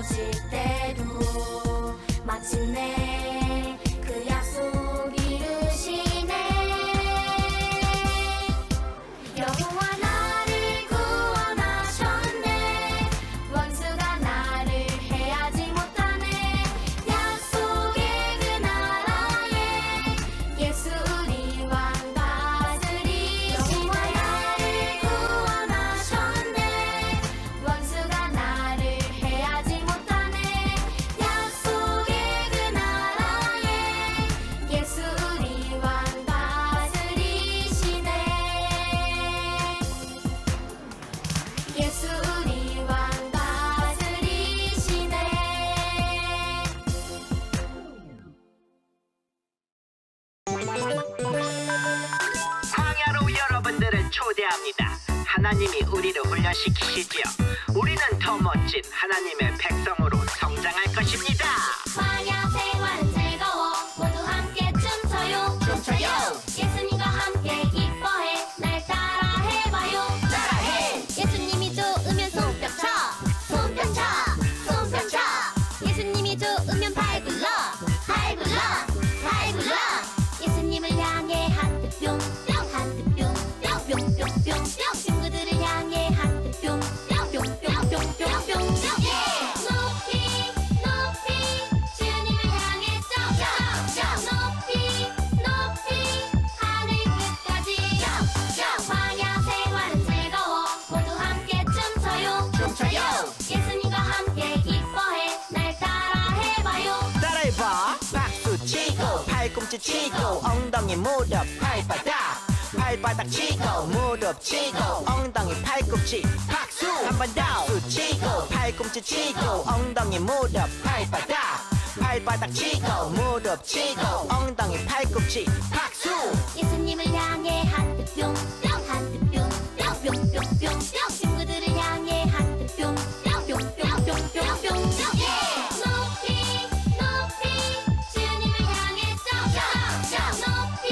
멀어질 때도 마침내 그 약속 이루시네. 여호와 나를 구원하셨네. 원수가 나를 해하지 못하네. 약속의 그 나라에 예수 우리 왕 다스리시네. 여호와 나를 구원하셨네. 원수가 나를 해하지 못하네. 약속의 그 나라에 예수 우리 왕 다스리시네. 예수 우리 왕 다스리시네. 광야로 여러분들을 초대합니다. 하나님이 우리를 훈련시키시지요. 우리는 더 멋진 하나님의 백성으로 성장할 것입니다. 광야 생활은 즐거워. 모두 함께 춤춰요. 예수님과 함께 기뻐해. 날 따라 해봐요. 예수님이 좋으면 손뼉쳐. 예수님이 좋으면 발 굴러. 예수님을 향해 하트 뿅. 친구들을 향해 하트 뿅. 높이 주님을 향해 점점. 높이 하늘 끝까지. 광야 생활은 즐거워. 모두 함께 춤춰요. 예수님과 함께 기뻐해. 날 따라 해봐요. 따라해봐. 박수 치고 팔꿈치 치고 엉덩이 무릎 발바닥 치고 무릎 치고 엉덩이 팔꿈치 박수. 한 번 더. 박수 치고 팔꿈치 치고 엉덩이 무릎 발바닥 치고 무릎 치고 엉덩이 팔꿈치 박수. 예수님을 향해 하트 뿅. 친구들을 향해 하트 뿅. 높이 주님을 향해 점점. 높이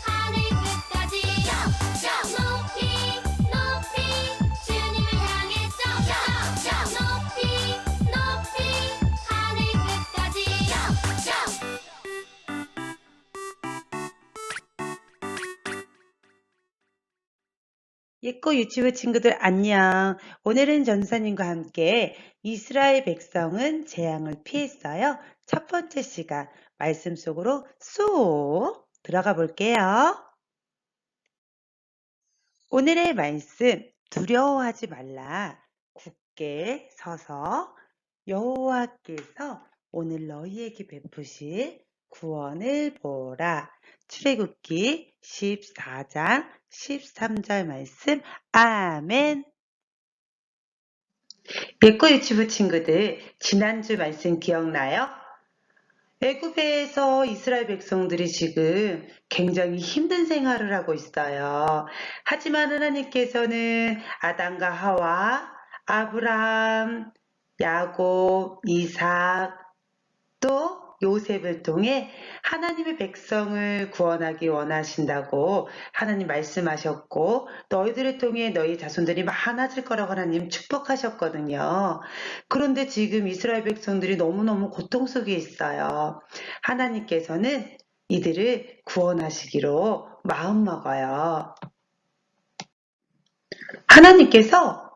하늘 끝까지. 높이 주님을 향해 점점. 높이 하늘 끝까지. 예꼬 유치부 친구들 안녕. 오늘은 전사님과 함께 이스라엘 백성은 재앙을 피했어요. 첫 번째 시간 말씀 속으로 쏙 들어가 볼게요. 오늘의 말씀 두려워하지 말라. 굳게 서서 여호와께서 오늘 너희에게 베푸실 구원을 보라. 출애굽기 14장 13절 말씀. 아멘. 예꼬 유치부 친구들, 지난주 말씀 기억나요? 애굽에서 이스라엘 백성들이 지금 굉장히 힘든 생활을 하고 있어요. 하지만 하나님께서는 아담과 하와, 아브라함, 야곱, 이삭, 또 요셉을 통해 하나님의 백성을 구원하기 원하신다고 하나님 말씀하셨고, 너희들을 통해 너희 자손들이 많아질 거라고 하나님 축복하셨거든요. 그런데 지금 이스라엘 백성들이 너무너무 고통 속에 있어요. 하나님께서는 이들을 구원하시기로 마음먹어요. 하나님께서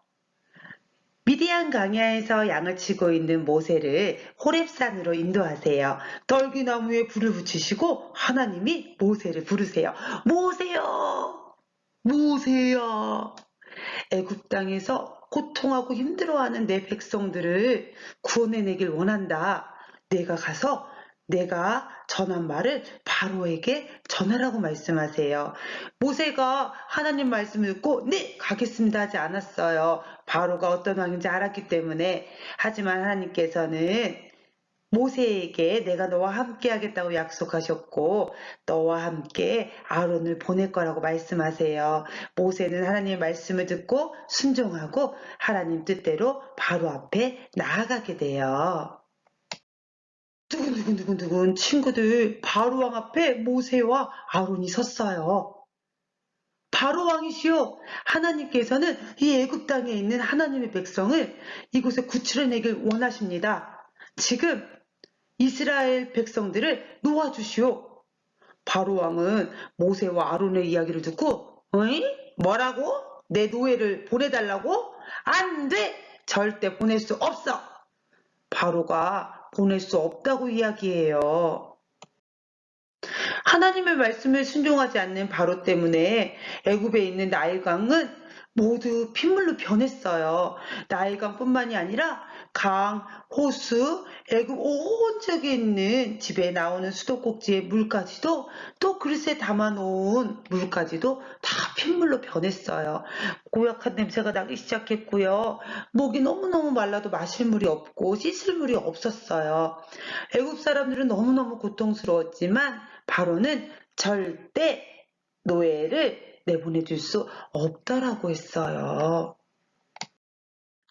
미디안 광야에서 양을 치고 있는 모세를 호렙산으로 인도하세요. 떨기나무에 불을 붙이시고 하나님이 모세를 부르세요. 모세요! 모세야! 애굽 땅에서 고통하고 힘들어하는 내 백성들을 구원해내길 원한다. 내가 가서 내가 전한 말을 바로에게 전하라고 말씀하세요. 모세가 하나님 말씀을 듣고 네 가겠습니다 하지 않았어요. 바로가 어떤 왕인지 알았기 때문에. 하지만 하나님께서는 모세에게 내가 너와 함께 하겠다고 약속하셨고 너와 함께 아론을 보낼 거라고 말씀하세요. 모세는 하나님의 말씀을 듣고 순종하고 하나님 뜻대로 바로 앞에 나아가게 돼요. 두근두근 친구들, 바로 왕 앞에 모세와 아론이 섰어요. 바로 왕이시여, 하나님께서는 이 애굽 땅에 있는 하나님의 백성을 이곳에 구출해내길 원하십니다. 지금 이스라엘 백성들을 놓아주시오. 바로 왕은 모세와 아론의 이야기를 듣고 어이? 뭐라고? 내 노예를 보내달라고? 안 돼! 절대 보낼 수 없어! 바로가 보낼 수 없다고 이야기해요. 하나님의 말씀을 순종하지 않는 바로 때문에 애굽에 있는 나일강은 모두 핏물로 변했어요. 나일강뿐만이 아니라 강, 호수, 애굽 온 쪽에 있는 집에 나오는 수도꼭지의 물까지도 또 그릇에 담아놓은 물까지도 다 핏물로 변했어요. 고약한 냄새가 나기 시작했고요. 목이 너무너무 말라도 마실 물이 없고 씻을 물이 없었어요. 애굽 사람들은 너무너무 고통스러웠지만 바로는 절대 노예를 내보내줄 수 없다라고 했어요.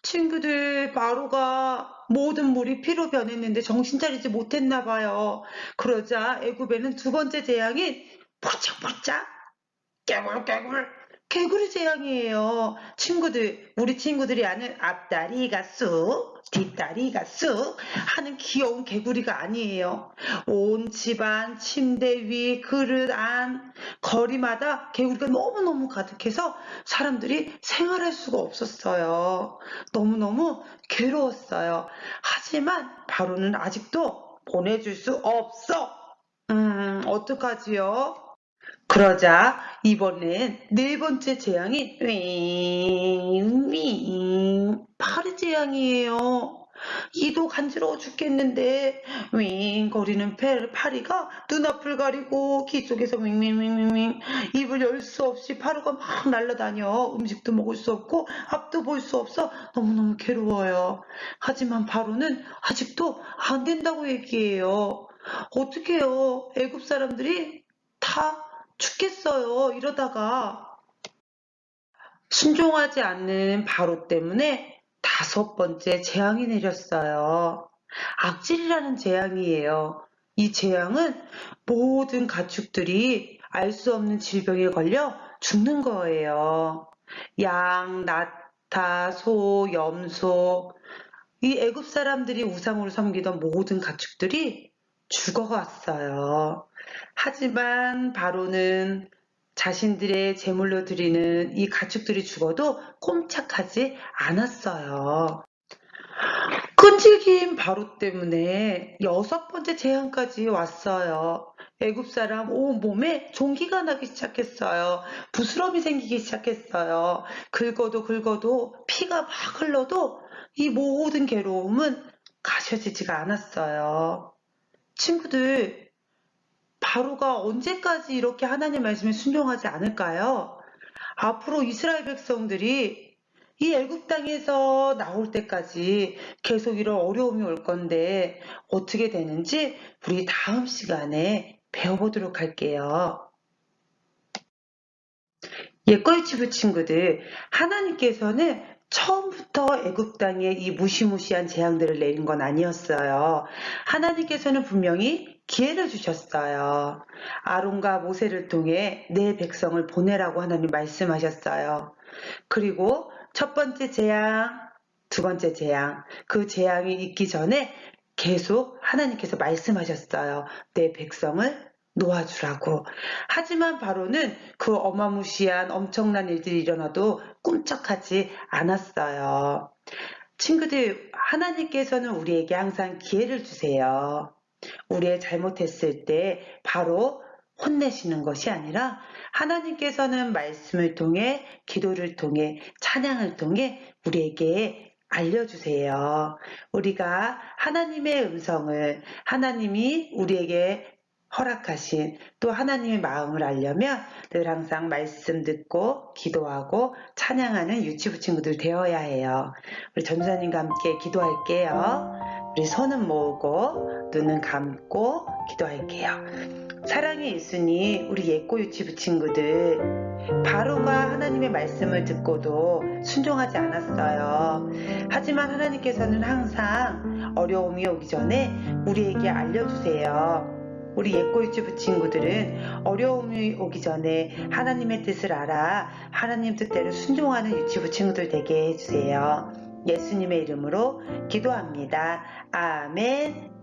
친구들, 바로가 모든 물이 피로 변했는데 정신 차리지 못했나 봐요. 그러자 애굽에는 두 번째 재앙인 포착포착 깨굴깨굴 개구리 재앙이에요. 친구들, 우리 친구들이 아는 앞다리가 쑥 뒷다리가 쑥 하는 귀여운 개구리가 아니에요. 온 집안 침대 위 그릇 안 거리마다 개구리가 너무너무 가득해서 사람들이 생활할 수가 없었어요. 너무너무 괴로웠어요. 하지만 바로는 아직도 보내줄 수 없어. 어떡하지요? 그러자 이번엔 네 번째 재앙이 파리 재앙이에요. 이도 간지러워 죽겠는데 거리는 파리가 눈앞을 가리고 귀 속에서 윙 입을 열 수 없이 파루가 막 날아다녀. 음식도 먹을 수 없고 앞도 볼 수 없어. 너무너무 괴로워요. 하지만 바로는 아직도 안 된다고 얘기해요. 어떡해요. 애굽 사람들이 다 죽겠어요. 이러다가 순종하지 않는 바로 때문에 다섯 번째 재앙이 내렸어요. 악질이라는 재앙이에요. 이 재앙은 모든 가축들이 알 수 없는 질병에 걸려 죽는 거예요. 양, 낙타, 소, 염소, 이 애굽 사람들이 우상으로 섬기던 모든 가축들이 죽어갔어요. 하지만 바로는 자신들의 제물로 드리는 이 가축들이 죽어도 꼼짝하지 않았어요. 끈질긴 바로 때문에 여섯 번째 재앙까지 왔어요. 애굽 사람 온 몸에 종기가 나기 시작했어요. 부스럼이 생기기 시작했어요. 긁어도 피가 막 흘러도 이 모든 괴로움은 가셔지지가 않았어요. 친구들, 바로가 언제까지 이렇게 하나님 말씀에 순종하지 않을까요? 앞으로 이스라엘 백성들이 이 애굽 땅에서 나올 때까지 계속 이런 어려움이 올 건데 어떻게 되는지 우리 다음 시간에 배워보도록 할게요. 예꺼 유치부 친구들, 하나님께서는 처음부터 애굽 땅에 이 무시무시한 재앙들을 내린 건 아니었어요. 하나님께서는 분명히 기회를 주셨어요. 아론과 모세를 통해 내 백성을 보내라고 하나님 말씀하셨어요. 그리고 첫 번째 재앙, 두 번째 재앙, 그 재앙이 있기 전에 계속 하나님께서 말씀하셨어요. 내 백성을 놓아주라고. 하지만 바로는 그 어마무시한 엄청난 일들이 일어나도 꿈쩍하지 않았어요. 친구들, 하나님께서는 우리에게 항상 기회를 주세요. 우리의 잘못했을 때 바로 혼내시는 것이 아니라 하나님께서는 말씀을 통해, 기도를 통해, 찬양을 통해 우리에게 알려주세요. 우리가 하나님의 음성을, 하나님이 우리에게 허락하신 또 하나님의 마음을 알려면 늘 항상 말씀 듣고 기도하고 찬양하는 유치부 친구들 되어야 해요. 우리 전도사님과 함께 기도할게요. 우리 손은 모으고 눈은 감고 기도할게요. 사랑의 예수님, 우리 예꼬 유치부 친구들, 바로가 하나님의 말씀을 듣고도 순종하지 않았어요. 하지만 하나님께서는 항상 어려움이 오기 전에 우리에게 알려주세요. 우리 예꼬 유치부 친구들은 어려움이 오기 전에 하나님의 뜻을 알아 하나님 뜻대로 순종하는 유치부 친구들 되게 해주세요. 예수님의 이름으로 기도합니다. 아멘.